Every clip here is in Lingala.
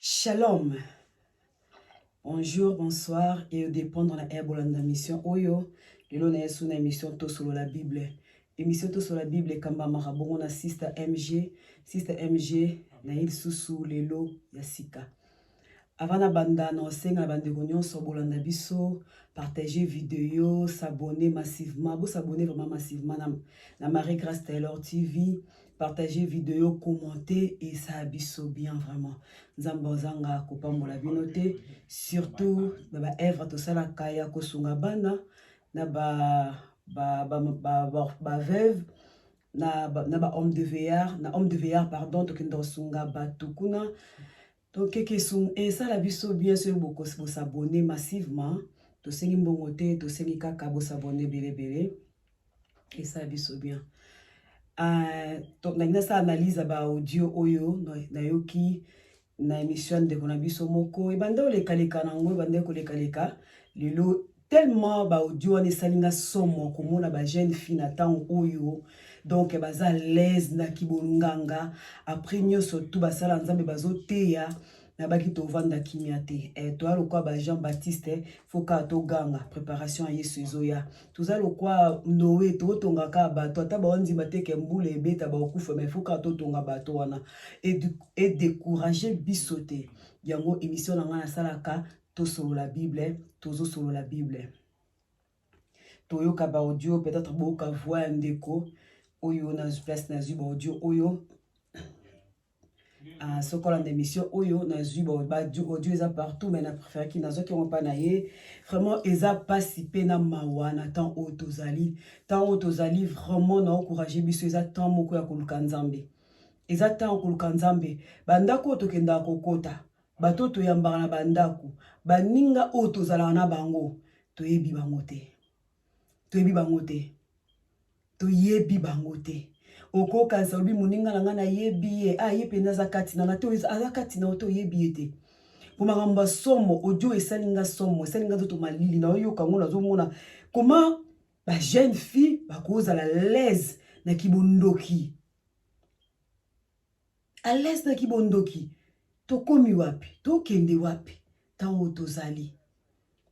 Shalom. Bonjour, bonsoir et au dépend dans la Herbolanda mission Oyo. Lelo na yesu na émission to solo la Bible. Émission to solo la Bible kamba marabongo na Sister MG. Sister MG na il susu lelo yasika. Avant na banda na osenga na bande gonyon so bolanda biso, partager vidéo, s'abonner massivement, vous s'abonner vraiment massivement na Marie Grace Taylor TV. Partager vidéo, commenter et ça abisso bien vraiment. Nzambozanga kopambola binote surtout na ba evra to sala kaya ko sunga bana na ba veuve na ba homme de veillard pardon to kindo sunga batukuna donc que sont et ça la biso bien sûr beaucoup s'abonner massivement to sengi mbongote to sengi kaka bo s'abonner belé et ça abisso bien. Donc na sa analyse ba audio oyo na yoki na émission de konabiso moko e bando le kaleka nango bande ko le kaleka lelo tellement ba audio ne salinga somo komona ba jeune fille na temps oyo donc baza l'aise na kibonganga après nyoso tout basala nzambe bazoteya na baki to vanda kimiate to alokwa ba Jean Baptiste foka to ganga préparation à Yesu zoya tuza lokwa Noé to tongaka ba to ata ba onzi bateke mbule ebeta ba okufa mais foka to tonga bato wana et décourager bisoté yango émission na ngana salaka to solo la Bible tozo solo la Bible toyoka ba audio peut-être boka voix ndeko oyo na place na zuba audio oyo ce qu'on a d'émission oyo na zuba audio eza partout mais na préféré ki nazo ki on pa na ye vraiment eza pas si pe na mawana tant otozali vraiment na encourager biso eza tant moko ya koluka nzambe eza tant koluka nzambe bandako tokenda kokota bato to yambaka na bandako baninga otozala na bango toyebi bango te oko kansa obi muninga na ngana yebi ye yependa za kati na to azakati na to yebi ete pomanga somo audio esalinga to malili na oyo kango na zo mona comment ba jeune fille ba koza la l'aise na kibondoki à l'aise na kibondoki to komi wapi to kende wapi tango tozali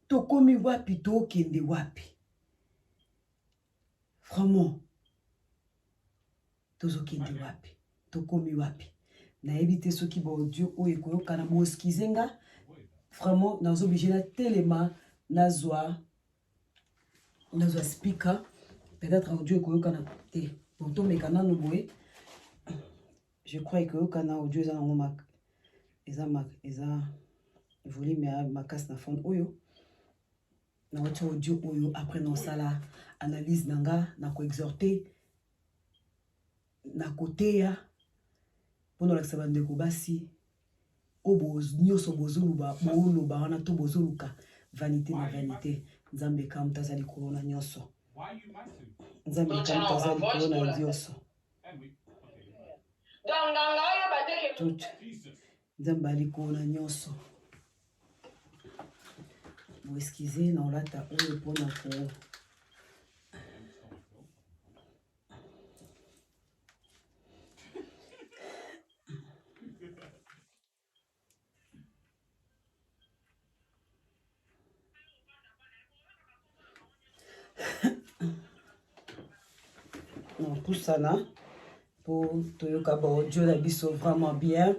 to komi wapi to kende wapi vraiment tozokende wapi tokomi wapi na ebité soki ba audio oyo koyoka na moskizenga vraiment nazo obligé na telema nazwa speaker peut-être audio koyoka na te bonto mekana no boye je crois que koyoka na audio za ngoma eza volume ya makas na fond oyo na audio oyo après non sala analyse nanga na ko exhorter na côté ya pono la sabande ko basi oboz nyoso bozuluba boloba wana to bozuluka vanité na vanité nzambe kam tazali corona nyoso nzambe kam tazali corona nyoso nzambe ali corona nyoso vous excusez na olata oyo pona ko non tout ça là pour toyoka ba audio na biso vraiment bien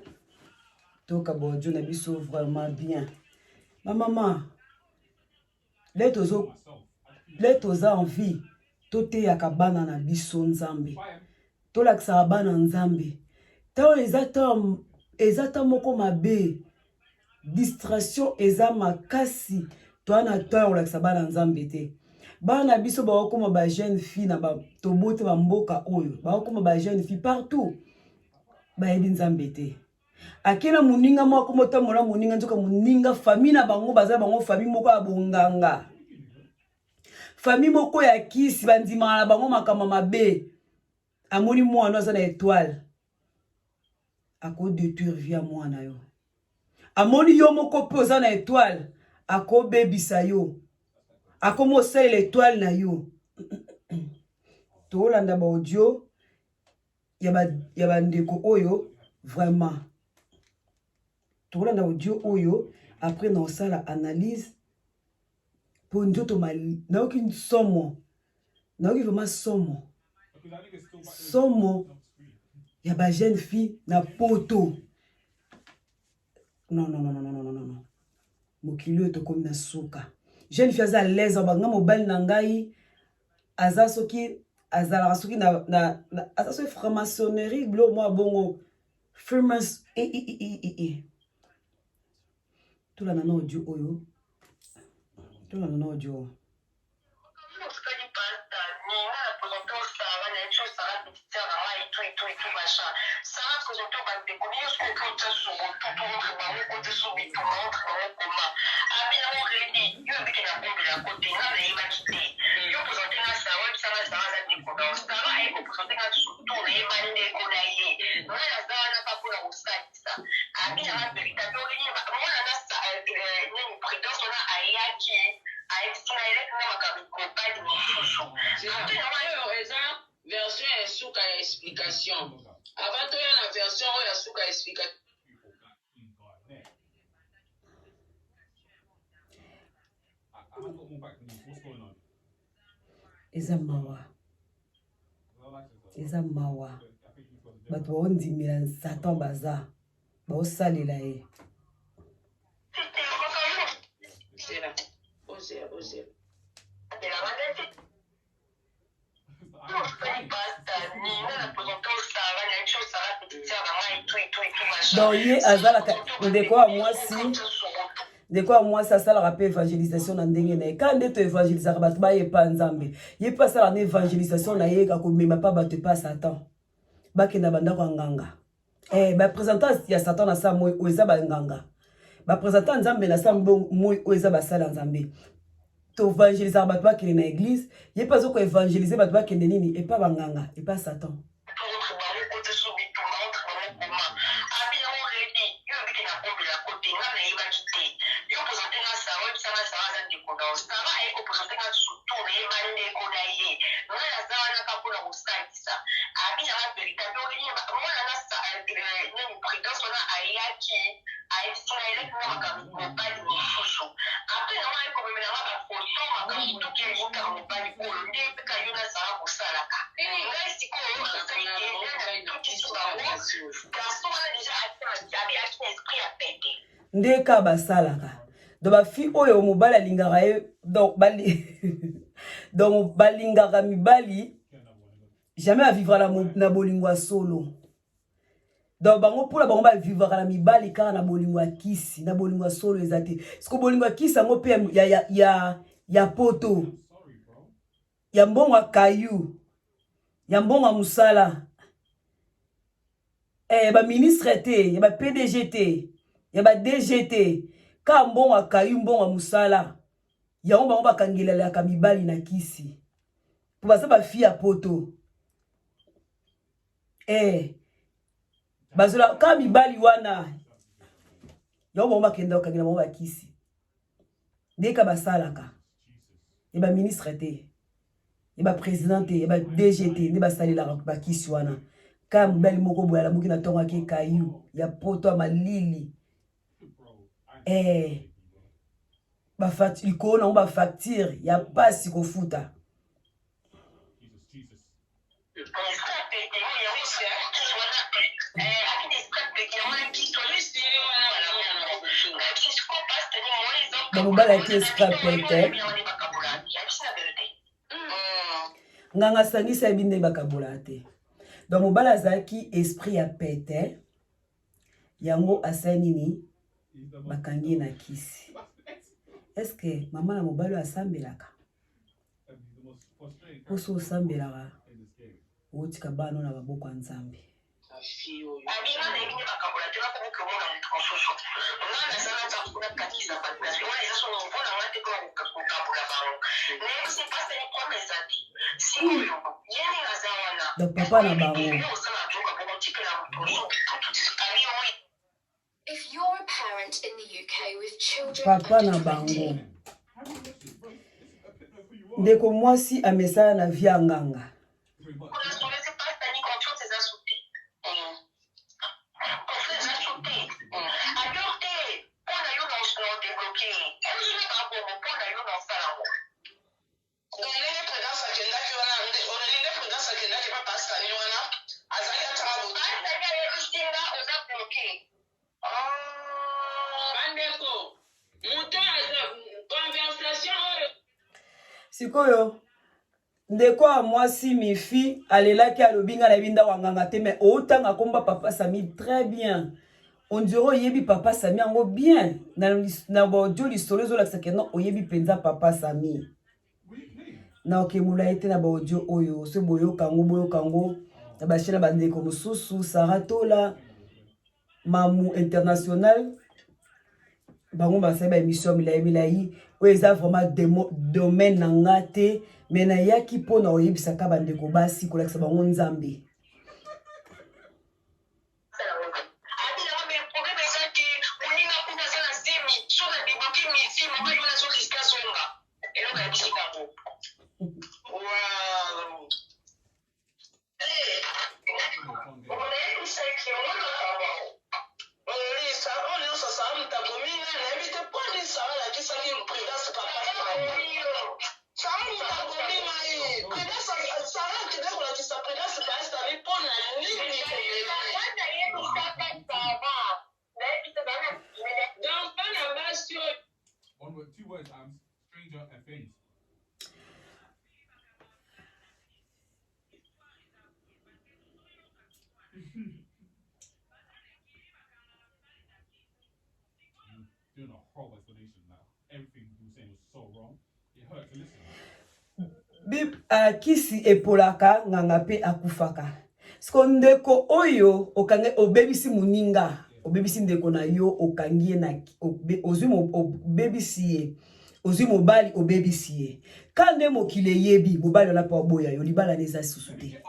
toyoka ba audio na biso vraiment bien ma maman let oza envie toteyaka bana na biso nzambe tolakisaka bana nzambe tango eza ta moko mabe distraction eza makasi toana tango olakisa bana nzambe te bana biso bakokoma ba jeune fille na tobote ba mboka oyo bakokoma ba jeune fille partout bayebi nzambe te akena muninga moko motamola muninga nzoka muninga famille na bango baza bango famille moko ya bonganga famille moko ya kisi bandima na bango makama mabe amoni mwana aza na étoile ako détruire vie mwana yo amoni yo moko pe oza na étoile ako bebisa yo ako mosala l'étoile na yo to landa ba audio ya bandeko oyo vraiment tokola na audio oyo après na osala analyse pour ndoto mali naoki somo naoki vraiment somo ya ba jeune fille na poto non mokili oyo tokomi na suka jeune fille aza à l'aise banga mobali na ngai aza soki azalaka soki aza soki franc-maçonnerie bilo mwa bongo famous tolanda na audio oyo version ya suka ya explication. Avant to ya na version ya suka ya explication. Eza mawa bato baondimela Satan baza baosalela ye donc ye azalaka ndeko ya mwasi asalaka mpe évangélisation na ndenge na ye ka nde to évangélisaka bato bayepa nzambe ye mpe asalaka na évangélisation na ye akomema mpa bato epa Satan bakenda bandako ya nganga baprésentant ya Satan na sa moi oyo eza banganga baprésentant nzambe na sa moi oyo eza basala nzambe to évangélisaka bato bakende na église ye mpe azoko évangéliser bato bakende nini epa banganga epa Satan ndeka basalaka donc bafi oyo mobali alingaka ye donc balingaka mibali jamais avivra na bolingo ya solo donc bango mpona bango bavivaka na mibali kaka na bolingo ya kisi na bolingo ya solo eza te siko bolingo ya kisi yango mpe ya poto ya mbongo ya kayu ya mbongo ya mosala ba ministre te ya ba PDG te ya ba DG te ka mbongo ya kayu mbongo ya mosala yango bango bakangelelaka mibali na kisi po baza bafi ya poto bazola ka mibali wana yango bango bakenda kokangela bango bakisi ndeka basalaka ya ba ministre te ya ba président te ya ba DG te nde basalelaka bakisi wana ka mobali moko boye alamuki na ntongo ake kayu ya poto ya malili likolo nango bafacture ya pasi kofuta bamobali ake escapete nganga sangisa yebi nde bakabola te donc mobali azalaki esprit ya pete yango asali nini bakangi na kisi est-ce que mama na mobali oyo asambelaka poso osambelaka otika bano na maboko ya nzambe donc papa na bango papa na bango ndeko mwasi amesala na vie ya nganga Sikoyo. Ndeko a moi si mi fi alelaki alobinga na binda wanganga te mais otanga komba papa Sami très bien. On dirait yebi papa Sami ango bien. Na bo joli solo zo la non oyebi penza papa Sami. Na okemula ete na bo audio oyo so boyo kango na ba chela bande ko mususu Saratola Mamu International bango ba sa ba émission milai o eza vraiment domaine na ngate mais na yaki pona oyebisaka bande ko basi ko lakisa bango nzambe. Two words, stranger and things. Doing a whole explanation now. Everything you were saying was so wrong. It hurt to listen. Kisi epolaka nganga pe akufaka. Skondeko oyo okange obebisi muninga. Obebisi ndeko na yo okangie na ozimo obebisi ozwi mobali obebisi ye. Kande mokile yebi mobali na pa boya yo libala neza susute.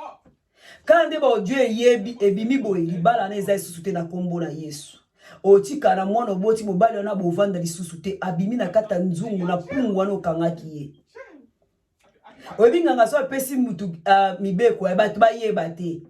Kande ba odio yebi ebimi boye libala neza susute na kombo na Yesu. Otika na mwana oboti mobali na bovanda lisusute abimi na kata nzungu na pungu wana okangaki ye. Obinga ngaso pesi mutu mibeko ya batu ba yeba te.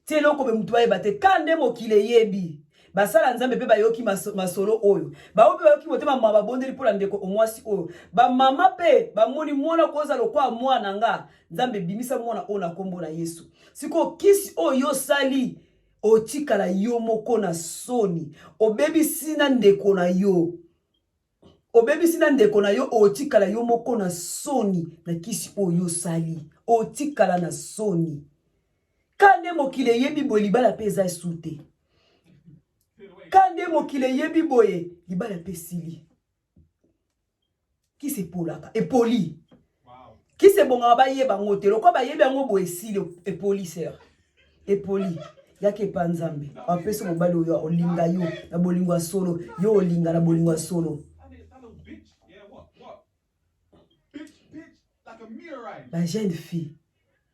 Te loko be mutu ba yeba te kande mokile yebi. Basala nzambe pe bayoki masolo oyo ba obi bayoki motema mama bondeli pola ndeko omwasi oyo ba mama pe ba moni mwana koza lokwa mwana nga nzambe bimisa mwana ona kombo na Yesu siko kisi oyo sali otikala yo moko na soni obebisi na ndeko na yo otikala yo moko na soni na kisi oyo sali otikala na soni kande mokile yebi bolibala peza sute. Kande mokile yebi boye libala pesili. Qui se polaka epoli. Qui se bonga ba yeba ngote loko ba yeba ngo boye sili epoli sœur. Epoli yake panzambe. Apeso mobali oyo olinga yo na bolingwa solo yo olinga na bolingwa solo. La jeune fille.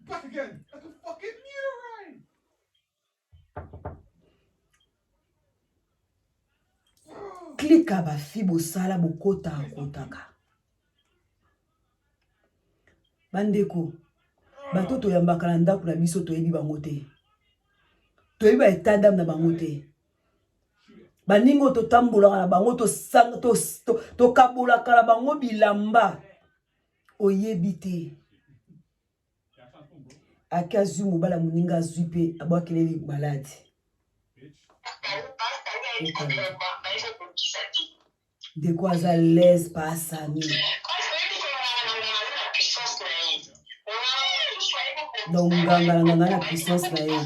Back again, like a fucking meteorite. Klika ba fibo sala bokota akotaka. Bandeko, batoto yambaka na ndako na biso toyebi bango te. Toyebi ba état d'âme na bango te. Baningo to tambola na bango to kabola kala bango bilamba. Oyebi te. Akazu mobala muninga zuipe abwakeleli malade. De quoi à l'aise pas Sami. Donc nganga la puissance na ye.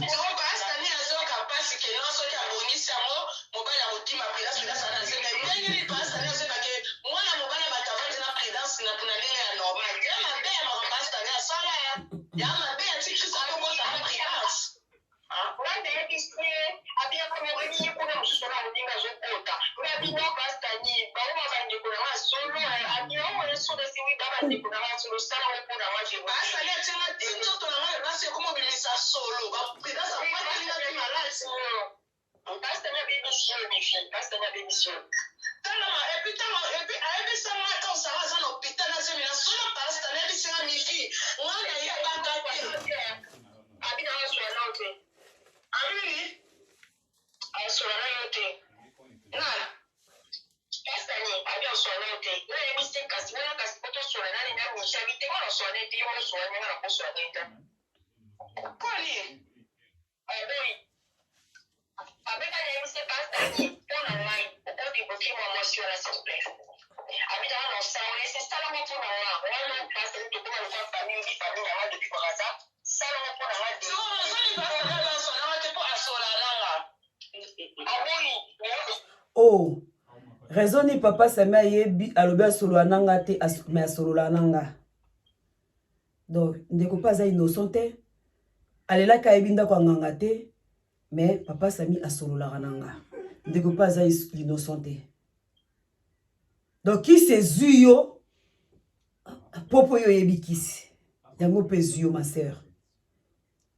Oh, raison ni papa Sami yebi alobi asolo nanga te mais asolo nanga. Donc, ndeko pas innocent te. Alela ka yebi ndako nganga te, mais papa Sami asolo nanga. Ndeko pas innocent te. Donc, qui se zuyo popo yo yebi kisi. Yango pe zuyo ma sœur.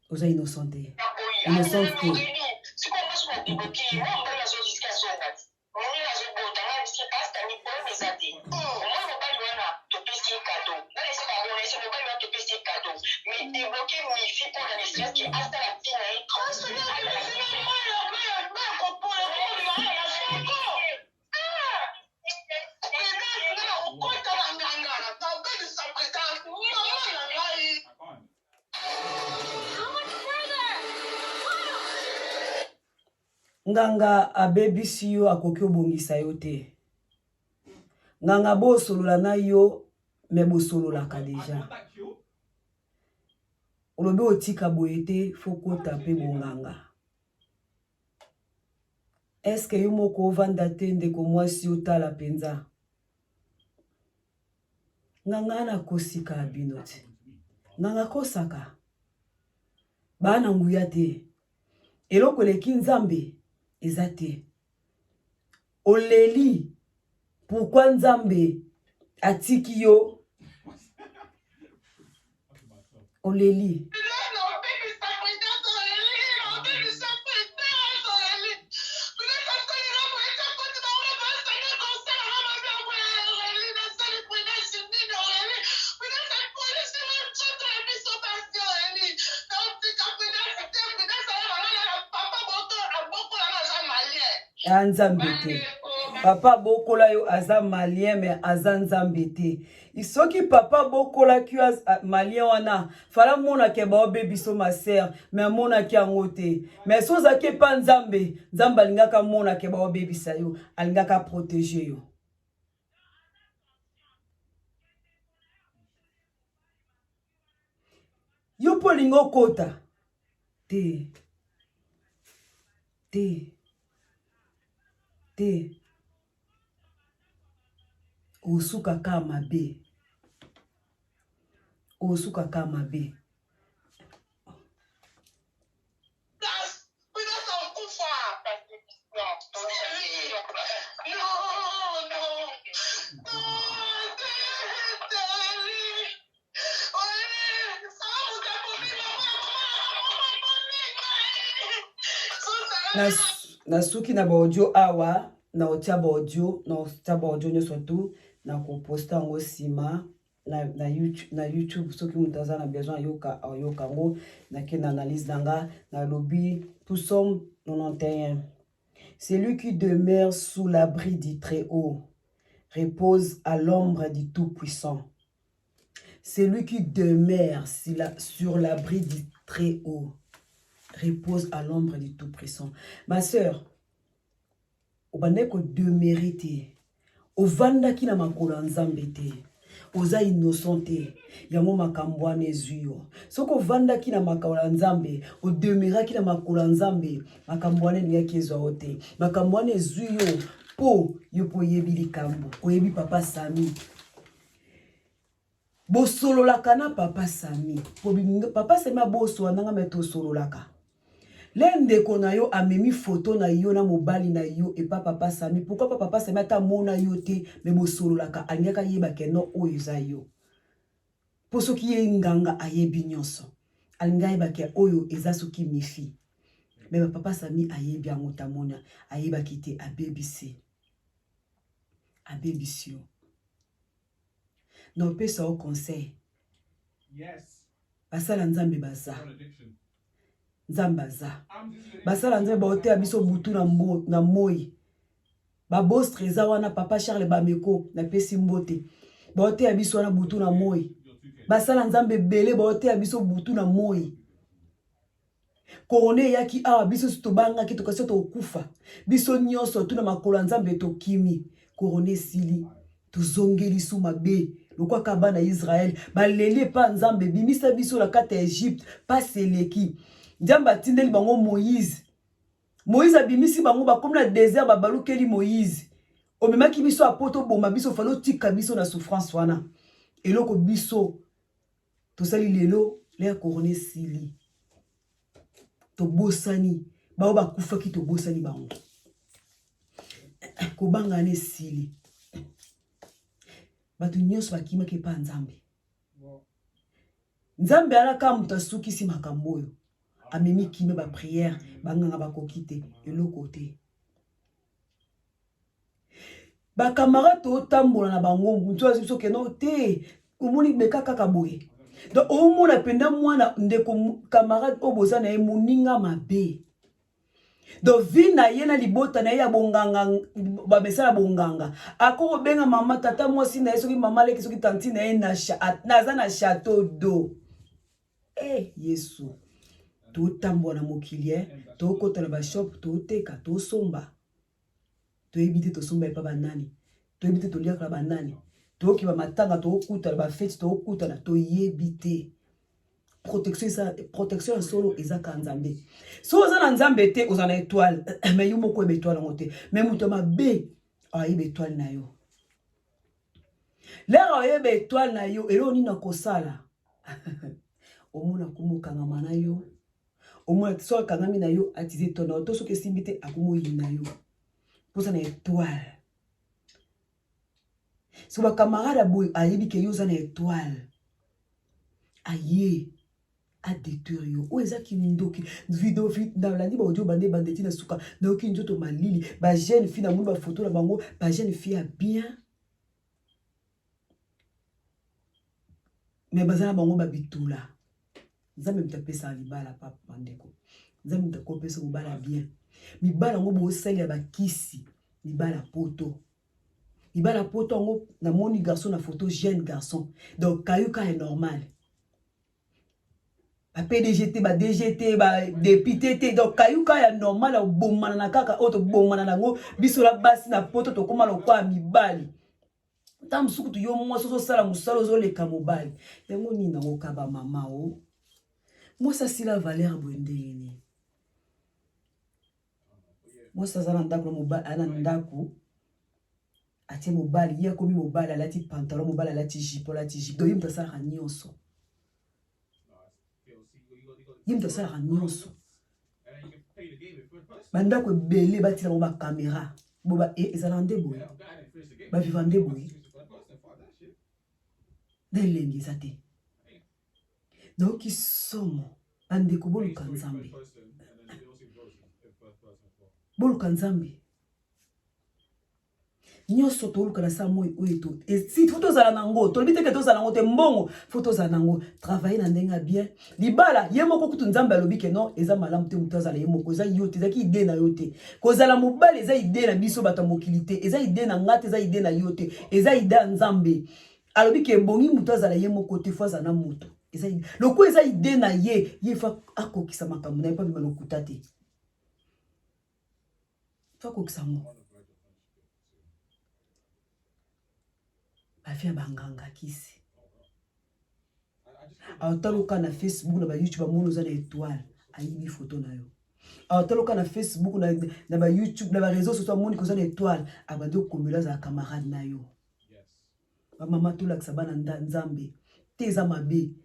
Oza innocent te. Innocent te. Nganga abebisi yo akoki obongisa yo te. Nganga bo solola na yo me bo solola ka deja. Olobi otika boye te foko tape bonganga. Est-ce que yo moko ovanda te ndeko mwasi otala penza? Nganga na kosika bino te. Nganga kosaka. Bana nguya te. Eloko leki nzambe ezate. Oleli. Pourquoi nzambe atiki yo? Oleli. Nzambe te. Papa bokola yo aza malien mais aza nzambe te. Isoki papa bokola ki malien wana fala mona ke ba obebiso ma sœur mais mona ki yango te. Mais soza ke pa nzambe, nzamba lingaka mona ke ba obebisa yo, alingaka protéger yo. Yo polingo kota te. Te. Te. Osuka kama be. Osuka kama be. Nasuki na audio awa na otia audio nyoso tu na ko posta ngo sima na YouTube soki mutaza na besoin yoka ngo na ken analyse nanga na lobby Psaume 91. Celui qui demeure sous l'abri du Très-Haut repose à l'ombre du Tout-Puissant. Celui qui demeure sur l'abri du Très-Haut repose à l'ombre du Tout-Puissant. Ma sœur, obaneko demeurer te. Ovanda ki na makolo nzambe te. Oza innocent te. Yango makambo wana ezuyo. Soko ovanda ki na makolo nzambe, o demeurer ki na makolo nzambe, makambo wana ngaki ezwa te. Makambo wana ezuyo po yo po yebi likambo. Oyebi papa Sami. Bo solo laka na papa Sami. Papa Sami boso wananga meto solo laka. Lende kona yo amemi photo na yo na mobali na yo et pas papa Sami. Pourquoi papa Sami ata mona yo te me bo solo laka alingaka yeba keno oyo za yo. Poso ki ye nganga ayebi nyonso. Alinga yeba ke oyo eza soki mifi. Me papa Sami ayebi yango tamona ayeba kite abebisi. Abebisi yo. Non pesa au conseil. Yes. Basala nzambe baza. Nzambaza. Basala nzambe baote abiso butu na moi. Ba boss treza wana papa Charles Bameko na pesi mbote. Baote abiso wana butu na moi. Basala nzambe belé baote abiso butu na moi. Korone yaki awa biso sitobanga ki tokasi to okufa. Biso nyonso tuna makolo nzambe to kimi. Korone sili. tozongeli su mabe lokwa kaba na Israël balele pa nzambe bimisa biso la kata ya Egypte pa seleki nzamba tindeli bango Moïse abimisi bango bakomi na désert babalukeli Moïse omemaki biso apoto boma biso falo tika biso na souffrance wana eloko biso tosali lelo l'air couronné sili tobosani bao bakufaki tobosani bango kobangana sili bato nyonso bakimaki pa nzambe nzambe alaka mutu asukisi makambo oyo amemi kime ba prière banganga bakoki te eloko te ba camarade otambola na bango mutu aziso keno te omoni beka kaka boye donc omona penda mwana ndeko camarade oboza na ye moninga mabe donc vi na ye na libota na ye ya bonganga bamesala bonganga akoko benga mama tata mwasi na ye soki mama leki soki tanti na ye naza na château d'eau Yesu totambola mokili tokota na bashop toteka tosomba toyebi te tosomba epa banani toyebi te toliaka na banani tokiba matanga tokuta na bafeti tokuta na toyebi te protection solo ezaka nzambe so oza na nzambe te oza na étoile mais yo moko ebe étoile ngo te mais muto mabe ayeba étoile na yo lero ayeba étoile na yo elo nini nakosala omona kumukanga na yo omona so kangami na yo atize tona to soki simbi te akumoyi na yo poza na étoile so ba camarade boy ayebi ke yo za na étoile aye a détruire yo o ezaki ndoki video dans la libre audio bande bandeti na suka na oki njoto malili ba jeune fille na mulu ba photo na bango ba jeune fille a bien mais bazana bango ba bitula nzambe mtapesa libala papa bandeko nzambe mtakopesa mobala bien mibala ngo bo sali ba kisi mibala poto ngo na moni garçon na photo jeune garçon donc kayuka est normal ba PDGT ba DGT ba député donc kayuka ya normal au bomana na kaka auto bomana nango biso la basi na poto to koma lokwa mibali tam suku yo mwa so sala musalo zo leka mobali yango nina ngo kaba mama o moi ça c'est la valeur bondeni moi ça za ndako mobali ana ndako atie mobali ya komi mobali alati pantalon mobali alati jipo do yimta sala nyonso yimta sala nyonso banda ko belé batila mo ba caméra boba ezala ndebo ba vivande boy delengi zate donc isomo ande ko boluka nzambe boluka nzambe nyonso toluka na sa moi oyeto et si photo za nango tolbi te ke to za nango te mbongo photo za nango travailler na ndenga bien libala yemoko kutu nzambe alobi ke non eza malamu te muto za la yemoko za yote za ki ide na yote ko za la mobali eza ide na biso bata mokilité eza ide na ngate eza ide na yote eza ide nzambe alobi ke bongi muto za la yemoko te fois za na muto eza loko eza ide na ye fa akokisa makambo na pa bima lokuta te fa kokisa mo afia banganga kisi aotaloka na Facebook na ba YouTube mono za na étoile ayibi photo na yo aotaloka na Facebook na ba YouTube na ba réseaux sociaux moni ko za na étoile abado komela za camarade na yo ba mama to laksa bana nzambe teza mabe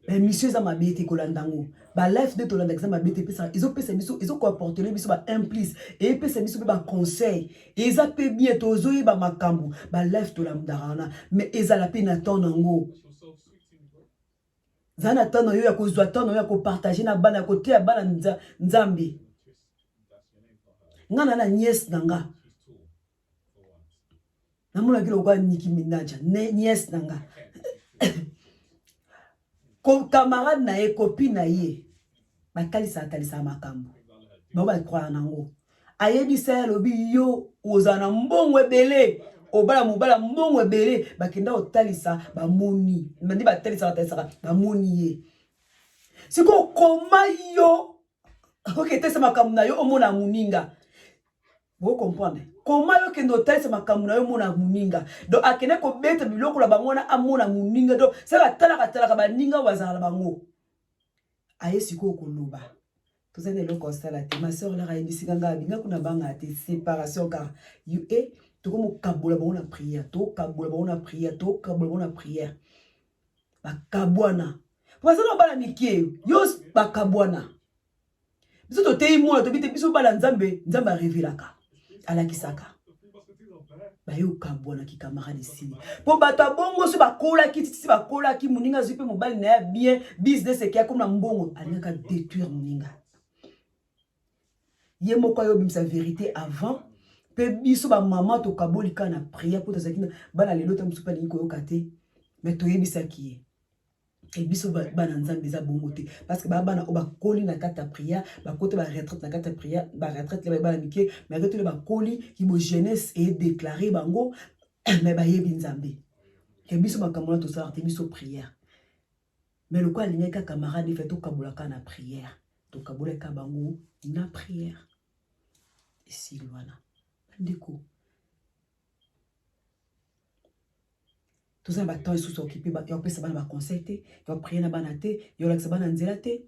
ba mission za mabe te kolandango ba life de to landa za mabe te pesa izo pesa biso izo comporter biso ba implice et pesa biso ba conseil eza pe bien to zo ba makambu ba life to lamdarana mais ezala pe na ton nango zana ton yo ya ko zwa ton yo ya ko partager na bana ko te bana nzambe ngana na nièce nanga namuna kilo kwa Nicki Minaj nièce nanga camarade na ye copine na ye bakalisa makambo ba croire nango ayebisa lobi yo ozana mbongo ebele obala mobala mbongo ebele bakenda otalisa bamoni mandi batalisa bamoni ye siko koma yo okete sa makambo na yo omona muninga Vous comprenez? Comment yo ke notai se makamuna yo mona muninga. Donc akene ko beta biloko la bangona amona muninga donc ça la tala ka baninga wazala bango. Aye siko koloba. Tout ça n'est le constat là. Ma soeur là a dit nga binga kuna banga te séparation car you est to comme kabola bon la prière, to kabola bon la prière, to kabola bon la prière. Ba kabwana. Parce que bala mikie yo ba kabwana. Biso to tei mo to bite biso bala nzambe révélaka. Ala kisaka. Ba yo kabwana ki camarade ici. Po bata bongo so ba kola ki titi ba kola ki muninga zipe mobile na bien business e kia comme na mbongo alika détruire muninga. Yemo kwa yo bimsa vérité avant pe biso ba maman to kabolika na prière pour tazakina bana lelo tam supa ni ko yokate mais to yebisa ki e biso bana nzambe za bongo te parce que bana o ba koli na kata prière ba kote ba retraite na kata prière ba retraite le bana mike mais retraite le ba koli ki bo jeunesse et déclarer bango mais ba yebi nzambe ke biso ba kamona to sa te biso prière mais le quoi linga ka camarade fait to kabolaka na prière to kabolaka bango na prière ici loana ndeko tout ça ba temps sous occupé ba yo pesa bana ba conseil te yo prier na bana te yo laksa bana nzela te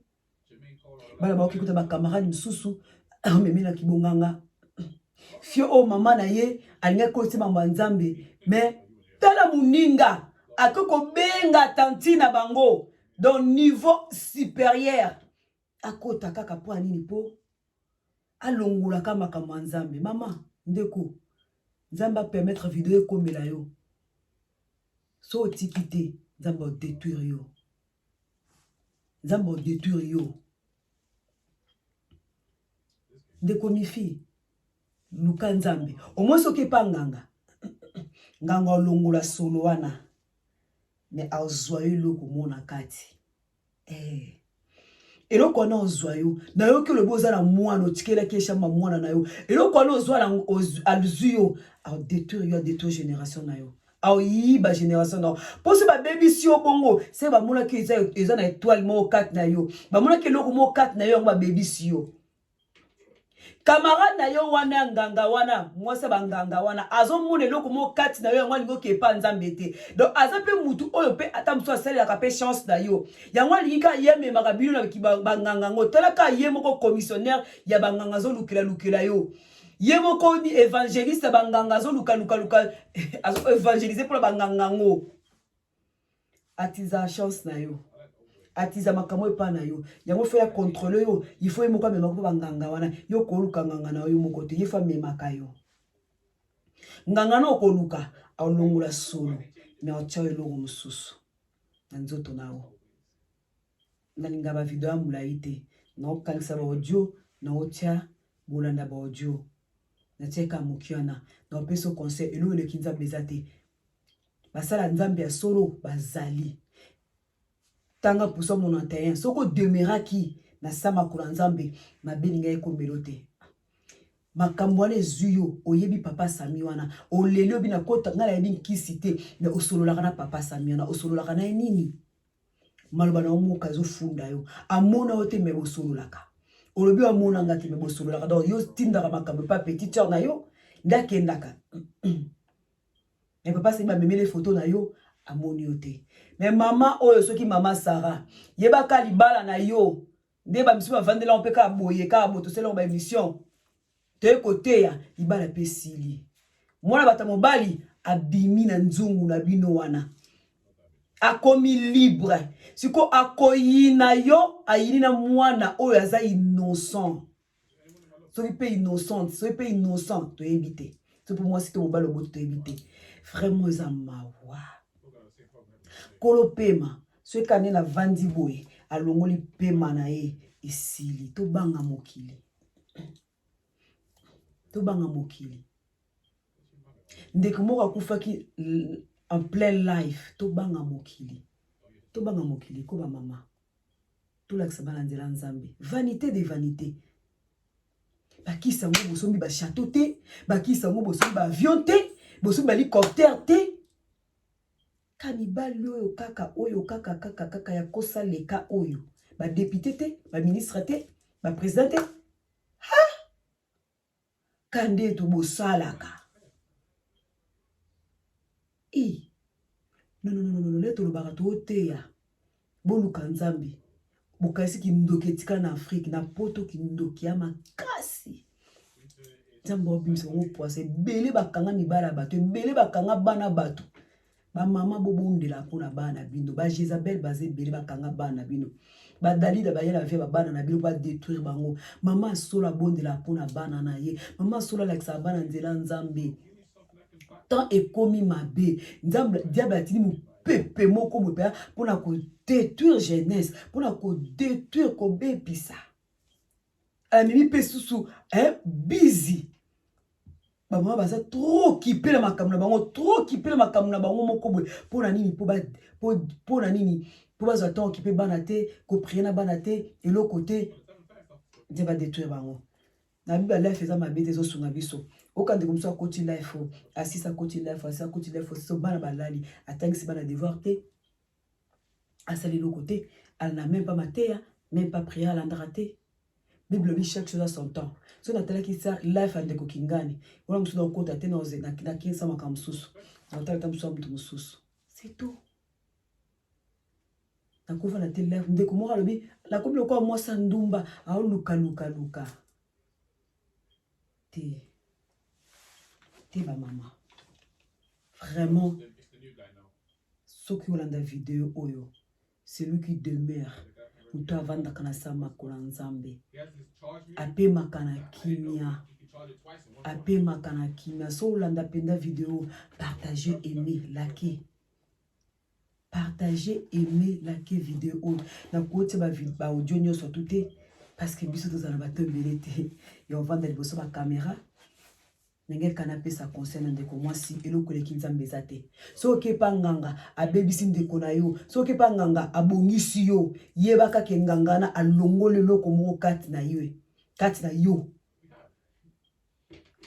bana ba okikuta ba camarade msusu meme na kibonganga fio o mama na ye alinga ko tima mwanzambe mais tala muninga akoko benga tantina bango dans niveau supérieur akota kaka po anini po alongola kama kama nzambe mama ndeko nzamba permettre vidéo komela yo so tikité nzamba détruire yo nzamba détruire yo ndeko mifi luka nzambe omoso ke panganga nganga olongola solo wana mais azwayo loko mona kati eloko wana ozwa yo na yo ke lobo oza na mwana otikela kesha mwana na yo eloko wana ozwa na aluzwi yo a détruire génération na yo a yiba génération na yo poso ba baby si yo bongo se ba mona ke eza na étoile mo 4 na yo ba mona ke loko mo 4 na yo ba baby si yo camarade na yo wana nganga wana mwasa banganga wana azomona eloko mo 4 na yo yango alingo ke pa nzambe te donc azape mutu oyo pe ata mutu asalelaka pe chance na yo yango alingi ka ye memaka bino na banganga ngo talaka ye moko commissionnaire ya banganga azolukela yo ye moko ni évangéliste banganga azoluka azo évangéliser pour banganga ngo atiza chance na yo atiza makamo epa na yo yango faut ya contrôler yo il faut emoka mema ko banganga wana yo ko luka nganga na yo moko te il faut memaka yo nganga no ko luka alongola solo mais otia eloko mususu na nzoto nawo nalinga ba video amulai te na okanisa ba audio na otia bolanda ba audio na tieka mukiana na opeso conseil elo le kinza bezate basala nzambe ya solo bazali tanga puso mon 91 soko demeraki na sama kula nzambe na beninga eko melote makambo wana ezuyo oyebi papa Sami wana oleli obi na kota ngala yebi nkisite na osololaka na papa Sami wana osololaka na nini maloba na omoka zo funda yo amona ote me osololaka olobi amona ngati me osololaka donc yo tindaka makambo pa petit sœur na yo ndakendaka mais papa Sami ba memele photo na yo amoni ote mais maman oyo soki mama Sarah yebaka libala na yo nde ba misi ba vandela on pe ka boye ka boto selo ba émission te côté ya libala pe sili mwana bata mobali abimi na nzungu na bino wana akomi libre siko akoyina yo ayini na mwana oyo aza innocent soki pe innocente soki pe innocent to ebite c'est pour moi si to mobali oboto to ebite vraiment za mawa kolo pema soki kane na vandi boye alongoli pema na ye esili to banga mokili ndeko moko akufaki en plein life to banga mokili ko ba mama to lakisa bana nzela nzambe vanité de vanité bakisa ngo bosombi ba château te bakisa ngo bosombi ba avion te bosombi ba hélicoptère te kanibali oyo kaka ya kosa leka oyo ba député te ba ministre te ba président te kande to bosalaka. Non, leto lo baka to teya. Boluka nzambi. Bokasi ki ndoki etika na Afrique, na poto ki ndoki ya makasi. Nzambe obimisa ngo poase, bele bakanga mibala bato, bele bakanga bana bato. Ba mama bobondela pona bana bino, ba Jezabel baze bele bakanga bana bino. Ba Dalida ba yela vie ba bana na bino ba détruire bango. Mama sola bondela pona bana na ye. Mama sola laksa bana nzela nzambe. Tant ekomi mabe, nzambe diable atini mu pepe moko mo pe pona ko détruire jeunesse, pona ko détruire ko bepisa. Amimi pe susu, busy. Maman baza trop occupé la makamna bango, trop occupé la makamna bango moko boy. Pona nini pona nini po baza tant occupé banate, ko prier na banate et l'autre côté Dieu va détruire bango. Na Bible life eza mabete zo sunga biso. Okande comme ça côté life, assisa côté life, assisa côté life, so bana balali, atangisi bana devoir te. Asali l'autre côté, elle n'a même pas matéa, même pas prier à l'andraté. Bible dit chaque chose à son temps. Si on a tel qui ça life and de kingani, on a dans compte à tenir na kinsa makam susu. On a tant somme de susu. C'est tout. Na kufa na tel life ndeko mo alobi la comme le quoi moi sandumba a luka. Te ba maman. Vraiment ce qui ont la vidéo oyo, c'est lui qui demeure. Mutu avanda kana sama kola nzambe. Ape makana kimia. Ape makana kimia. So ulanda penda vidéo, partagez, aimez, likez. Partagez, aimez, likez vidéo. Na kote ba audio nyoso tout parce que biso tozana bato belete. Et on vend liboso ba caméra. Nenge canapé ça concerne ndeko mwasi eloko leki nzambe zate. So kepa nganga abebisi ndeko na yo. So kepa nganga abongisi yo. Yebaka ke nganga na alongole loko moko kati na yo. Kati na yo.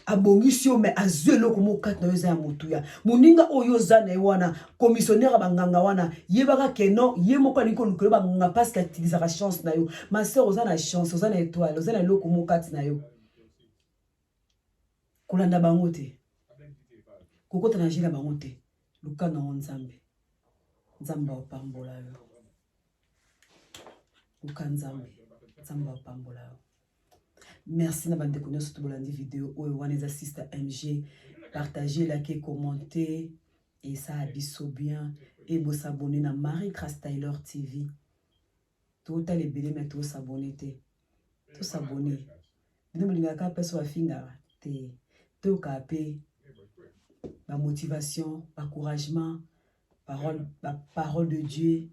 Abongisi yo me azwe loko moko kati na yo za ya motuya. Muninga oyo za na wana commissionnaire banganga wana yebaka ke non ye moko aliko lukolo banganga parce que utiliser la chance na yo. Ma sœur oza na chance, oza na étoile, oza na loko moko kati na yo. Kolanda bango te. Kokota na jila bango te. Luka na nzambe. Nzamba opambola yo. Luka nzambe. Nzamba opambola yo. Merci na bande konyo surtout bolandi vidéo oyo wana eza sister MG. Partagez, likez, commentez et ça abisso bien et vous s'abonner na Marie Grace Tyler TV. Tout les belé mais tout s'abonner te. Tout s'abonner. Bino mulingaka peso afinga te. Tout capé, la motivation, l'encouragement, parole de Dieu.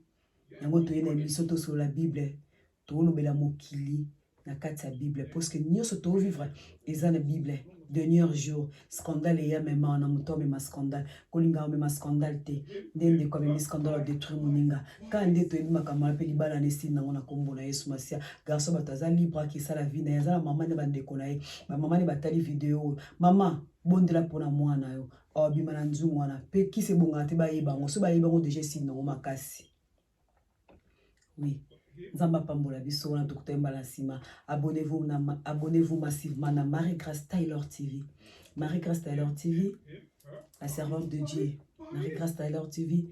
Yango to yena émission to sur la Bible, to lobela mokili na kati ya Bible parce que nyoso to vivre eza na Bible. Dernier jour, scandale ya mema na muto mema scandale, kolinga mema scandale te. Ndende kwa mema scandale détruire moninga. Ka nde to yima kamala pe libala nesi na ngona kombo na Yesu Masia. Garçon bataza libre qui ça la vie na ya maman ne bande konaye. Ba maman ne batali vidéo. Maman bondela pona mwana yo. O bima na nzungu wana pe ki se bonga te ba yeba ngo so ba yeba ngo déjà si na makasi. Oui. Nzamba pambola biso wana tokutemba la sima. Abonnez-vous massivement na Marie Grace Tyler TV. Marie Grace Tyler TV, la servante de Dieu. Marie Grace Tyler TV,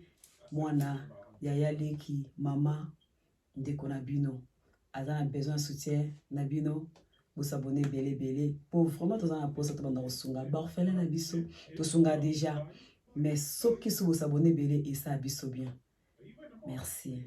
mwana yaya leki mama ndeko na bino. Aza na besoin de soutien na bino. Vous abonnez belé. Pour vraiment tous en a posé tout le monde sunga. Barfele na biso, to sunga déjà. Mais ceux qui sont vous abonnez belé et ça biso bien. Merci.